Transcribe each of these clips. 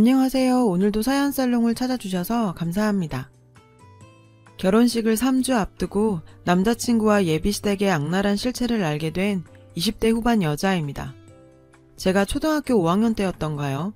안녕하세요. 오늘도 사연살롱을 찾아주셔서 감사합니다. 결혼식을 3주 앞두고 남자친구와 예비시댁의 악랄한 실체를 알게 된 20대 후반 여자입니다. 제가 초등학교 5학년 때였던가요?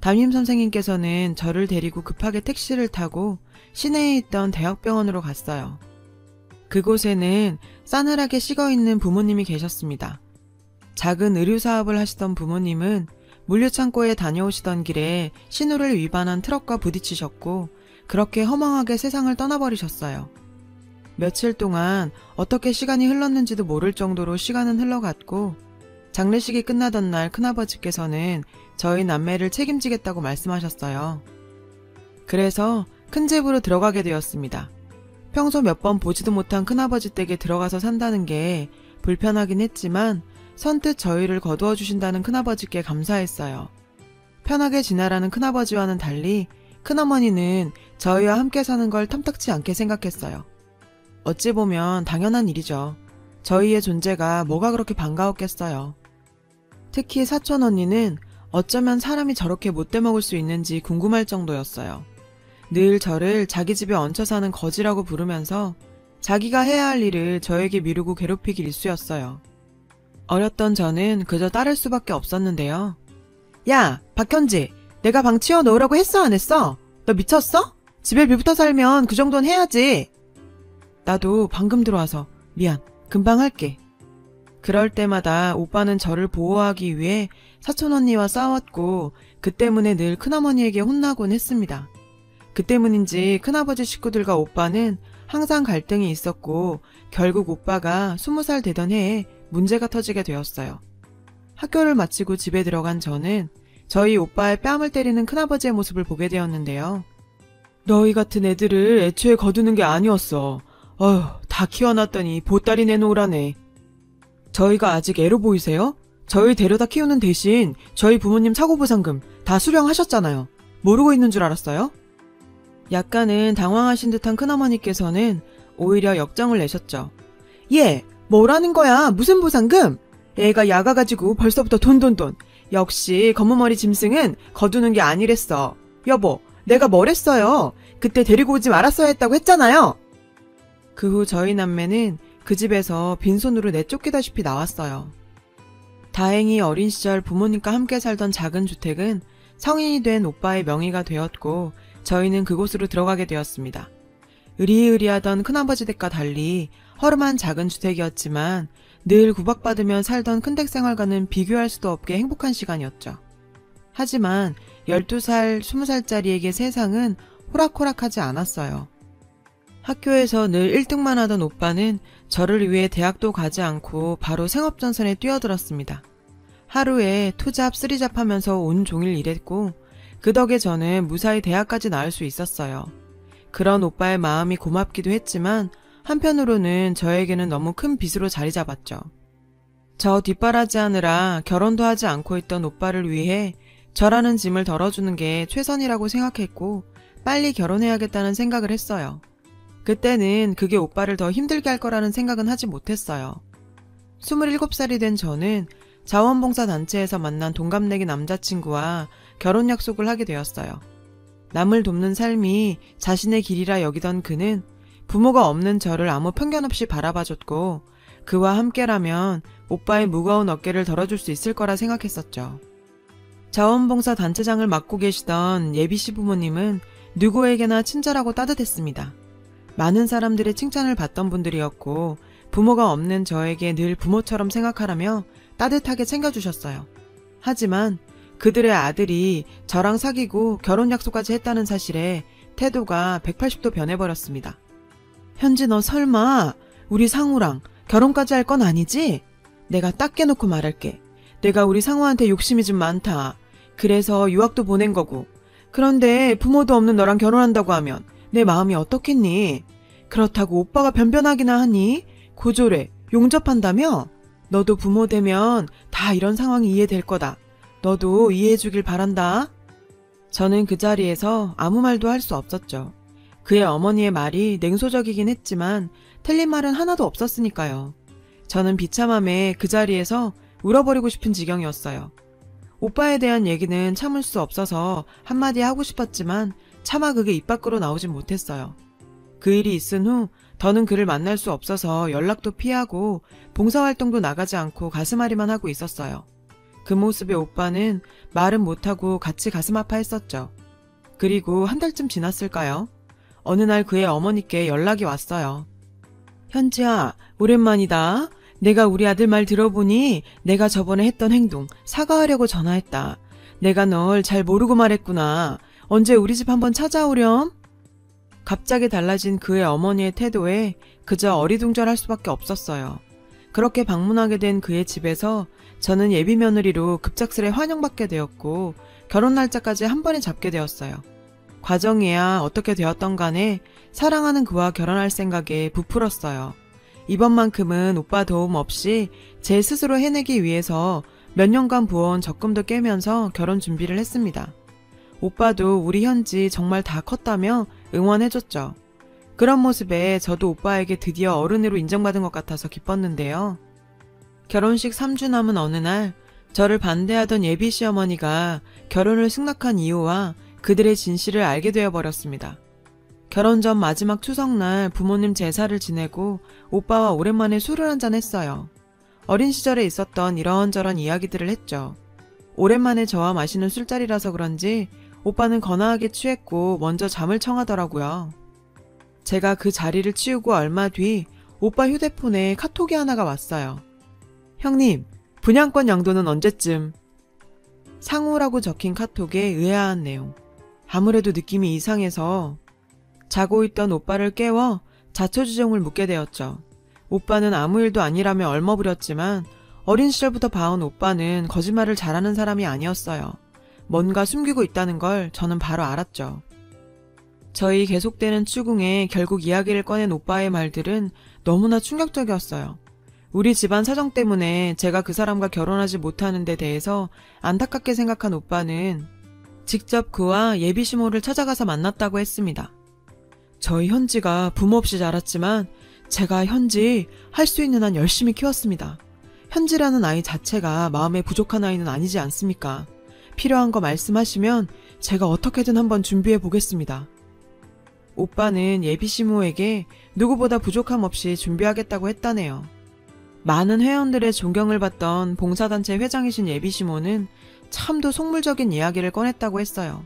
담임선생님께서는 저를 데리고 급하게 택시를 타고 시내에 있던 대학병원으로 갔어요. 그곳에는 싸늘하게 식어있는 부모님이 계셨습니다. 작은 의류사업을 하시던 부모님은 물류창고에 다녀오시던 길에 신호를 위반한 트럭과 부딪히셨고 그렇게 허망하게 세상을 떠나버리셨어요. 며칠 동안 어떻게 시간이 흘렀는지도 모를 정도로 시간은 흘러갔고 장례식이 끝나던 날 큰아버지께서는 저희 남매를 책임지겠다고 말씀하셨어요. 그래서 큰 집으로 들어가게 되었습니다. 평소 몇 번 보지도 못한 큰아버지 댁에 들어가서 산다는 게 불편하긴 했지만 선뜻 저희를 거두어 주신다는 큰아버지께 감사했어요. 편하게 지내라는 큰아버지와는 달리 큰어머니는 저희와 함께 사는 걸 탐탁치 않게 생각했어요. 어찌 보면 당연한 일이죠. 저희의 존재가 뭐가 그렇게 반가웠겠어요. 특히 사촌 언니는 어쩌면 사람이 저렇게 못돼 먹을 수 있는지 궁금할 정도였어요. 늘 저를 자기 집에 얹혀 사는 거지라고 부르면서 자기가 해야 할 일을 저에게 미루고 괴롭히기 일쑤였어요. 어렸던 저는 그저 따를 수밖에 없었는데요. 야, 박현지, 내가 방 치워 놓으라고 했어 안 했어? 너 미쳤어? 집에 빌부터 살면 그 정도는 해야지. 나도 방금 들어와서 미안, 금방 할게. 그럴 때마다 오빠는 저를 보호하기 위해 사촌 언니와 싸웠고 그 때문에 늘 큰어머니에게 혼나곤 했습니다. 그 때문인지 큰아버지 식구들과 오빠는 항상 갈등이 있었고 결국 오빠가 20살 되던 해에 문제가 터지게 되었어요. 학교를 마치고 집에 들어간 저는 저희 오빠의 뺨을 때리는 큰아버지의 모습을 보게 되었는데요. 너희 같은 애들을 애초에 거두는 게 아니었어. 어휴, 다 키워놨더니 보따리 내놓으라네. 저희가 아직 애로 보이세요? 저희 데려다 키우는 대신 저희 부모님 사고보상금 다 수령하셨잖아요. 모르고 있는 줄 알았어요? 약간은 당황하신 듯한 큰어머니께서는 오히려 역정을 내셨죠. 얘, 뭐라는 거야? 무슨 보상금? 애가 야가가지고 벌써부터 돈. 역시 검은머리 짐승은 거두는 게 아니랬어. 여보, 내가 뭐랬어요? 그때 데리고 오지 말았어야 했다고 했잖아요. 그 후 저희 남매는 그 집에서 빈손으로 내쫓기다시피 나왔어요. 다행히 어린 시절 부모님과 함께 살던 작은 주택은 성인이 된 오빠의 명의가 되었고 저희는 그곳으로 들어가게 되었습니다. 으리으리하던 큰아버지 댁과 달리 허름한 작은 주택이었지만 늘 구박받으며 살던 큰댁 생활과는 비교할 수도 없게 행복한 시간이었죠. 하지만 12살, 20살짜리에게 세상은 호락호락하지 않았어요. 학교에서 늘 1등만 하던 오빠는 저를 위해 대학도 가지 않고 바로 생업전선에 뛰어들었습니다. 하루에 투잡, 쓰리잡 하면서 온종일 일했고 그 덕에 저는 무사히 대학까지 나올 수 있었어요. 그런 오빠의 마음이 고맙기도 했지만 한편으로는 저에게는 너무 큰 빚으로 자리 잡았죠. 저 뒷바라지하느라 결혼도 하지 않고 있던 오빠를 위해 저라는 짐을 덜어주는 게 최선이라고 생각했고 빨리 결혼해야겠다는 생각을 했어요. 그때는 그게 오빠를 더 힘들게 할 거라는 생각은 하지 못했어요. 27살이 된 저는 자원봉사단체에서 만난 동갑내기 남자친구와 결혼 약속을 하게 되었어요. 남을 돕는 삶이 자신의 길이라 여기던 그는 부모가 없는 저를 아무 편견 없이 바라봐줬고 그와 함께라면 오빠의 무거운 어깨를 덜어줄 수 있을 거라 생각했었죠. 자원봉사단체장을 맡고 계시던 예비 시부모님은 누구에게나 친절하고 따뜻했습니다. 많은 사람들의 칭찬을 받던 분들이었고 부모가 없는 저에게 늘 부모처럼 생각하라며 따뜻하게 챙겨주셨어요. 하지만 그들의 아들이 저랑 사귀고 결혼 약속까지 했다는 사실에 태도가 180도 변해버렸습니다. 현지 너 설마 우리 상우랑 결혼까지 할 건 아니지? 내가 딱 깨놓고 말할게. 내가 우리 상우한테 욕심이 좀 많다. 그래서 유학도 보낸 거고. 그런데 부모도 없는 너랑 결혼한다고 하면 내 마음이 어떻겠니? 그렇다고 오빠가 변변하기나 하니? 고졸해. 용접한다며? 너도 부모 되면 다 이런 상황이 이해될 거다. 너도 이해해주길 바란다. 저는 그 자리에서 아무 말도 할 수 없었죠. 그의 어머니의 말이 냉소적이긴 했지만 틀린 말은 하나도 없었으니까요. 저는 비참함에 그 자리에서 울어버리고 싶은 지경이었어요. 오빠에 대한 얘기는 참을 수 없어서 한마디 하고 싶었지만 차마 그게 입 밖으로 나오진 못했어요. 그 일이 있은 후 더는 그를 만날 수 없어서 연락도 피하고 봉사활동도 나가지 않고 가슴앓이만 하고 있었어요. 그 모습에 오빠는 말은 못하고 같이 가슴 아파했었죠. 그리고 한 달쯤 지났을까요? 어느 날 그의 어머니께 연락이 왔어요. 현지야, 오랜만이다. 내가 우리 아들 말 들어보니 내가 저번에 했던 행동 사과하려고 전화했다. 내가 널 잘 모르고 말했구나. 언제 우리 집 한번 찾아오렴? 갑자기 달라진 그의 어머니의 태도에 그저 어리둥절할 수밖에 없었어요. 그렇게 방문하게 된 그의 집에서 저는 예비 며느리로 급작스레 환영받게 되었고 결혼 날짜까지 한 번에 잡게 되었어요. 과정이야 어떻게 되었던 간에 사랑하는 그와 결혼할 생각에 부풀었어요. 이번만큼은 오빠 도움 없이 제 스스로 해내기 위해서 몇 년간 부어온 적금도 깨면서 결혼 준비를 했습니다. 오빠도 우리 현지 정말 다 컸다며 응원해줬죠. 그런 모습에 저도 오빠에게 드디어 어른으로 인정받은 것 같아서 기뻤는데요. 결혼식 3주 남은 어느 날 저를 반대하던 예비 시어머니가 결혼을 승낙한 이유와 그들의 진실을 알게 되어버렸습니다. 결혼 전 마지막 추석날 부모님 제사를 지내고 오빠와 오랜만에 술을 한잔 했어요. 어린 시절에 있었던 이런저런 이야기들을 했죠. 오랜만에 저와 마시는 술자리라서 그런지 오빠는 거나하게 취했고 먼저 잠을 청하더라고요. 제가 그 자리를 치우고 얼마 뒤 오빠 휴대폰에 카톡이 하나가 왔어요. 형님, 분양권 양도는 언제쯤? 상우라고 적힌 카톡에 의아한 내용. 아무래도 느낌이 이상해서 자고 있던 오빠를 깨워 자초지종을 묻게 되었죠. 오빠는 아무 일도 아니라며 얼머부렸지만 어린 시절부터 봐온 오빠는 거짓말을 잘하는 사람이 아니었어요. 뭔가 숨기고 있다는 걸 저는 바로 알았죠. 저희 계속되는 추궁에 결국 이야기를 꺼낸 오빠의 말들은 너무나 충격적이었어요. 우리 집안 사정 때문에 제가 그 사람과 결혼하지 못하는 데 대해서 안타깝게 생각한 오빠는 직접 그와 예비 시모를 찾아가서 만났다고 했습니다. 저희 현지가 부모 없이 자랐지만 제가 현지 할 수 있는 한 열심히 키웠습니다. 현지라는 아이 자체가 마음에 부족한 아이는 아니지 않습니까? 필요한 거 말씀하시면 제가 어떻게든 한번 준비해 보겠습니다. 오빠는 예비 시모에게 누구보다 부족함 없이 준비하겠다고 했다네요. 많은 회원들의 존경을 받던 봉사단체 회장이신 예비 시모는 참도 속물적인 이야기를 꺼냈다고 했어요.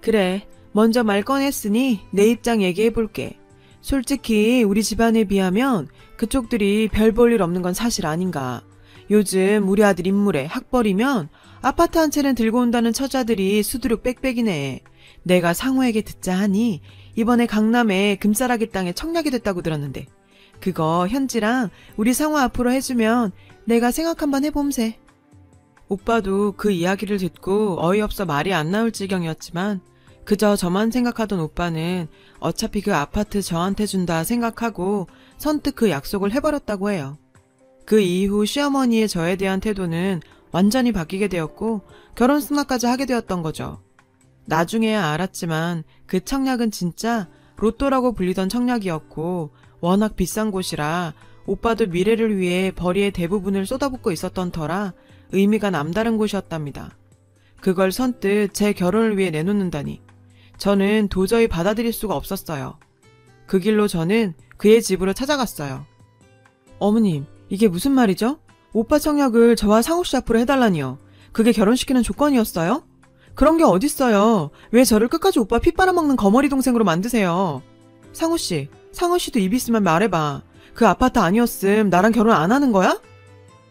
그래, 먼저 말 꺼냈으니 내 입장 얘기해볼게. 솔직히 우리 집안에 비하면 그쪽들이 별 볼 일 없는 건 사실 아닌가. 요즘 우리 아들 인물에 학벌이면 아파트 한 채는 들고 온다는 처자들이 수두룩 빽빽이네. 내가 상호에게 듣자 하니 이번에 강남에 금싸라기 땅에 청약이 됐다고 들었는데 그거 현지랑 우리 상호 앞으로 해주면 내가 생각 한번 해봄세. 오빠도 그 이야기를 듣고 어이없어 말이 안 나올 지경이었지만 그저 저만 생각하던 오빠는 어차피 그 아파트 저한테 준다 생각하고 선뜻 그 약속을 해버렸다고 해요. 그 이후 시어머니의 저에 대한 태도는 완전히 바뀌게 되었고 결혼 승낙까지 하게 되었던 거죠. 나중에야 알았지만 그 청약은 진짜 로또라고 불리던 청약이었고 워낙 비싼 곳이라 오빠도 미래를 위해 벌이의 대부분을 쏟아붓고 있었던 터라 의미가 남다른 곳이었답니다. 그걸 선뜻 제 결혼을 위해 내놓는다니 저는 도저히 받아들일 수가 없었어요. 그 길로 저는 그의 집으로 찾아갔어요. 어머님, 이게 무슨 말이죠? 오빠 청약을 저와 상우씨 앞으로 해달라니요. 그게 결혼시키는 조건이었어요? 그런 게 어딨어요. 왜 저를 끝까지 오빠 피 빨아먹는 거머리 동생으로 만드세요. 상우씨도 입 있으면 말해봐. 그 아파트 아니었음 나랑 결혼 안 하는 거야?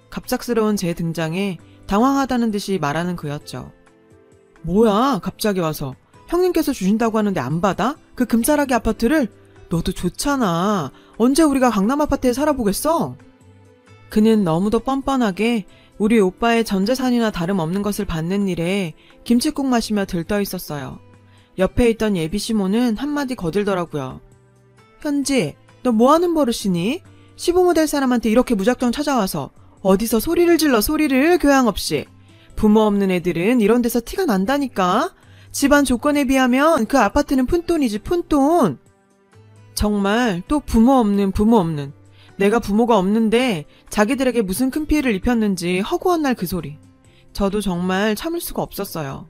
갑작스러운 제 등장에 당황하다는 듯이 말하는 그였죠. 뭐야 갑자기 와서. 형님께서 주신다고 하는데 안 받아? 그 금싸라기 아파트를? 너도 좋잖아. 언제 우리가 강남 아파트에 살아보겠어? 그는 너무도 뻔뻔하게 우리 오빠의 전 재산이나 다름없는 것을 받는 일에 김칫국 마시며 들떠 있었어요. 옆에 있던 예비 시모는 한마디 거들더라고요. 현지, 너 뭐하는 버릇이니? 시부모 될 사람한테 이렇게 무작정 찾아와서 어디서 소리를 질러 소리를 교양 없이. 부모 없는 애들은 이런 데서 티가 난다니까. 집안 조건에 비하면 그 아파트는 푼돈이지 푼돈. 정말 또 부모 없는. 내가 부모가 없는데 자기들에게 무슨 큰 피해를 입혔는지 허구한 날 그 소리. 저도 정말 참을 수가 없었어요.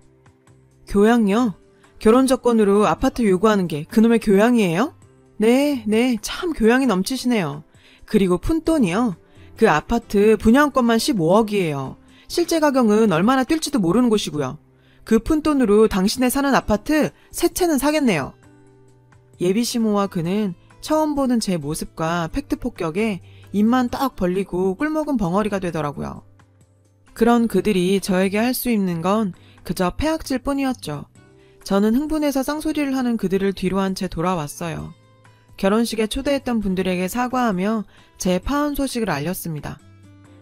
교양요? 결혼 조건으로 아파트 요구하는 게 그놈의 교양이에요? 네, 참 교양이 넘치시네요. 그리고 푼돈이요? 그 아파트 분양권만 15억이에요. 실제 가격은 얼마나 뛸지도 모르는 곳이고요. 그 푼돈으로 당신의 사는 아파트 3채는 사겠네요. 예비시모와 그는 처음 보는 제 모습과 팩트 폭격에 입만 딱 벌리고 꿀먹은 벙어리가 되더라고요. 그런 그들이 저에게 할 수 있는 건 그저 패악질 뿐이었죠. 저는 흥분해서 쌍소리를 하는 그들을 뒤로 한 채 돌아왔어요. 결혼식에 초대했던 분들에게 사과하며 제 파혼 소식을 알렸습니다.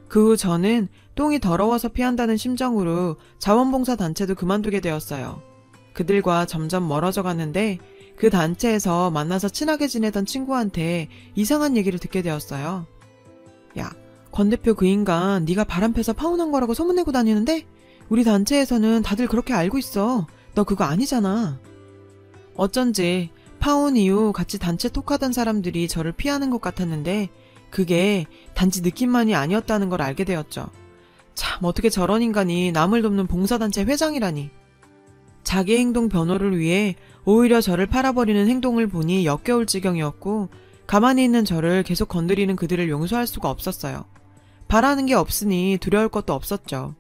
그 후 저는 똥이 더러워서 피한다는 심정으로 자원봉사단체도 그만두게 되었어요. 그들과 점점 멀어져 갔는데 그 단체에서 만나서 친하게 지내던 친구한테 이상한 얘기를 듣게 되었어요. 야, 권 대표 그 인간 네가 바람펴서 파혼한 거라고 소문내고 다니는데 우리 단체에서는 다들 그렇게 알고 있어. 너 그거 아니잖아. 어쩐지 파혼 이후 같이 단체 톡하던 사람들이 저를 피하는 것 같았는데 그게 단지 느낌만이 아니었다는 걸 알게 되었죠. 참 어떻게 저런 인간이 남을 돕는 봉사단체 회장이라니. 자기 행동 변호를 위해 오히려 저를 팔아버리는 행동을 보니 역겨울 지경이었고 가만히 있는 저를 계속 건드리는 그들을 용서할 수가 없었어요. 바라는 게 없으니 두려울 것도 없었죠.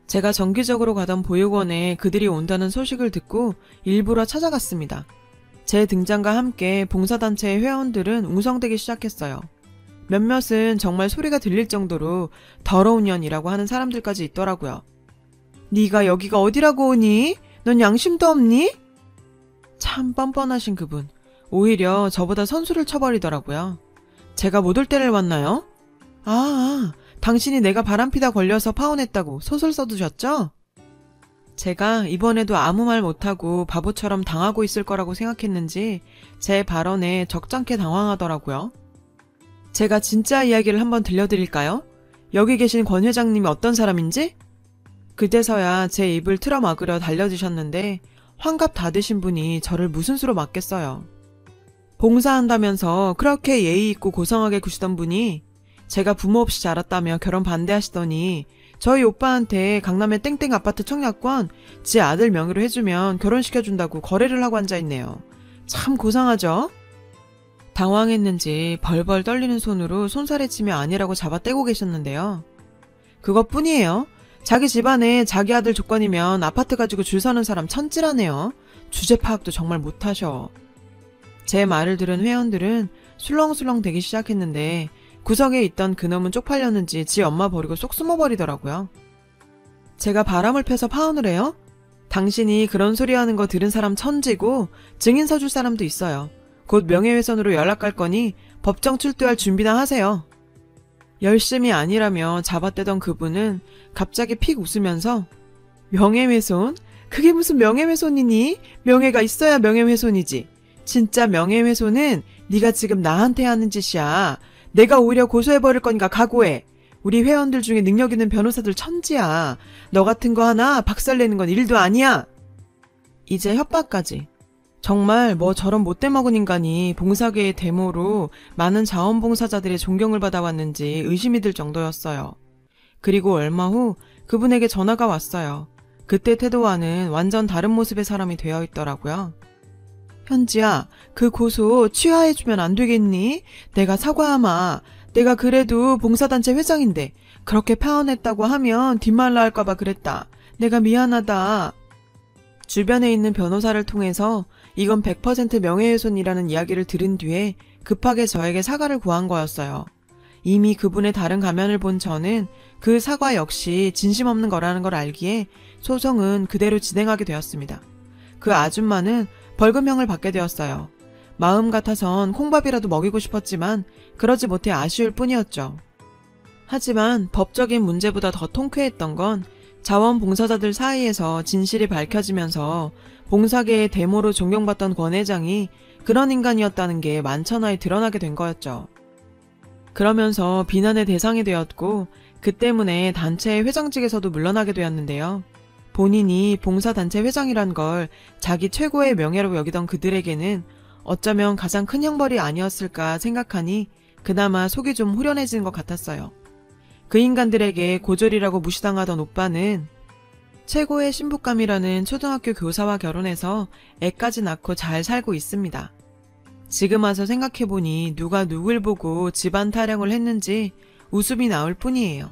제가 정기적으로 가던 보육원에 그들이 온다는 소식을 듣고 일부러 찾아갔습니다. 제 등장과 함께 봉사단체의 회원들은 웅성대기 시작했어요. 몇몇은 정말 소리가 들릴 정도로 더러운 년이라고 하는 사람들까지 있더라고요. 네가 여기가 어디라고 오니? 넌 양심도 없니? 참 뻔뻔하신 그분. 오히려 저보다 선수를 쳐버리더라고요. 제가 못 올 때를 왔나요? 당신이 내가 바람피다 걸려서 파혼했다고 소설 써두셨죠? 제가 이번에도 아무 말 못하고 바보처럼 당하고 있을 거라고 생각했는지 제 발언에 적잖게 당황하더라고요. 제가 진짜 이야기를 한번 들려드릴까요? 여기 계신 권 회장님이 어떤 사람인지? 그제서야 제 입을 틀어막으려 달려드셨는데 환갑 다 되신 분이 저를 무슨 수로 맞겠어요. 봉사한다면서 그렇게 예의 있고 고상하게 구시던 분이 제가 부모 없이 자랐다며 결혼 반대하시더니 저희 오빠한테 강남의 땡땡 아파트 청약권 지 아들 명의로 해주면 결혼시켜준다고 거래를 하고 앉아있네요. 참 고상하죠? 당황했는지 벌벌 떨리는 손으로 손살에 치며 아니라고 잡아떼고 계셨는데요. 그것뿐이에요. 자기 집안에 자기 아들 조건이면 아파트 가지고 줄 서는 사람 천찌라네요. 주제 파악도 정말 못하셔. 제 말을 들은 회원들은 술렁술렁 대기 시작했는데 구석에 있던 그놈은 쪽팔렸는지 지 엄마 버리고 쏙 숨어버리더라고요. 제가 바람을 펴서 파혼을 해요? 당신이 그런 소리 하는 거 들은 사람 천지고 증인 서줄 사람도 있어요. 곧 명예훼손으로 연락갈 거니 법정 출두할 준비나 하세요. 열심히 아니라며 잡아떼던 그분은 갑자기 픽 웃으면서 명예훼손? 그게 무슨 명예훼손이니? 명예가 있어야 명예훼손이지. 진짜 명예훼손은 네가 지금 나한테 하는 짓이야. 내가 오히려 고소해버릴 거니까 각오해. 우리 회원들 중에 능력 있는 변호사들 천지야. 너 같은 거 하나 박살내는 건 일도 아니야. 이제 협박까지. 정말 뭐 저런 못돼 먹은 인간이 봉사계의 데모로 많은 자원봉사자들의 존경을 받아왔는지 의심이 들 정도였어요. 그리고 얼마 후 그분에게 전화가 왔어요. 그때 태도와는 완전 다른 모습의 사람이 되어 있더라고요. 현지야, 그 고소 취하해주면 안 되겠니? 내가 사과하마. 내가 그래도 봉사단체 회장인데 그렇게 파혼했다고 하면 뒷말로 할까봐 그랬다. 내가 미안하다. 주변에 있는 변호사를 통해서 이건 100% 명예훼손이라는 이야기를 들은 뒤에 급하게 저에게 사과를 구한 거였어요. 이미 그분의 다른 가면을 본 저는 그 사과 역시 진심 없는 거라는 걸 알기에 소송은 그대로 진행하게 되었습니다. 그 아줌마는 벌금형을 받게 되었어요. 마음 같아선 콩밥이라도 먹이고 싶었지만 그러지 못해 아쉬울 뿐이었죠. 하지만 법적인 문제보다 더 통쾌했던 건 자원봉사자들 사이에서 진실이 밝혀지면서 봉사계의 데모로 존경받던 권 회장이 그런 인간이었다는 게 만천하에 드러나게 된 거였죠. 그러면서 비난의 대상이 되었고 그 때문에 단체의 회장직에서도 물러나게 되었는데요. 본인이 봉사단체 회장이란 걸 자기 최고의 명예로 여기던 그들에게는 어쩌면 가장 큰 형벌이 아니었을까 생각하니 그나마 속이 좀 후련해진 것 같았어요. 그 인간들에게 고졸이라고 무시당하던 오빠는 최고의 신부감이라는 초등학교 교사와 결혼해서 애까지 낳고 잘 살고 있습니다. 지금 와서 생각해보니 누가 누굴 보고 집안 타령을 했는지 웃음이 나올 뿐이에요.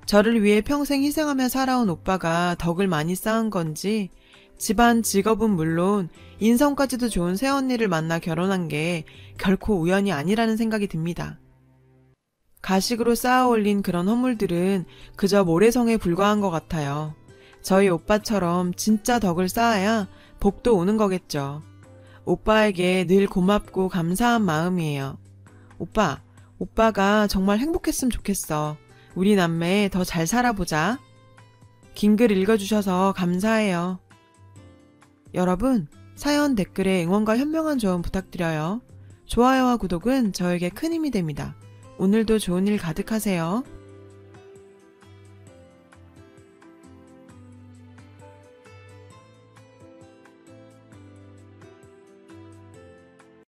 저를 위해 평생 희생하며 살아온 오빠가 덕을 많이 쌓은 건지 집안 직업은 물론 인성까지도 좋은 새언니를 만나 결혼한 게 결코 우연이 아니라는 생각이 듭니다. 가식으로 쌓아 올린 그런 허물들은 그저 모래성에 불과한 것 같아요. 저희 오빠처럼 진짜 덕을 쌓아야 복도 오는 거겠죠. 오빠에게 늘 고맙고 감사한 마음이에요. 오빠가 정말 행복했으면 좋겠어. 우리 남매 더 잘 살아보자. 긴 글 읽어주셔서 감사해요. 여러분, 사연 댓글에 응원과 현명한 조언 부탁드려요. 좋아요와 구독은 저에게 큰 힘이 됩니다. 오늘도 좋은 일 가득하세요.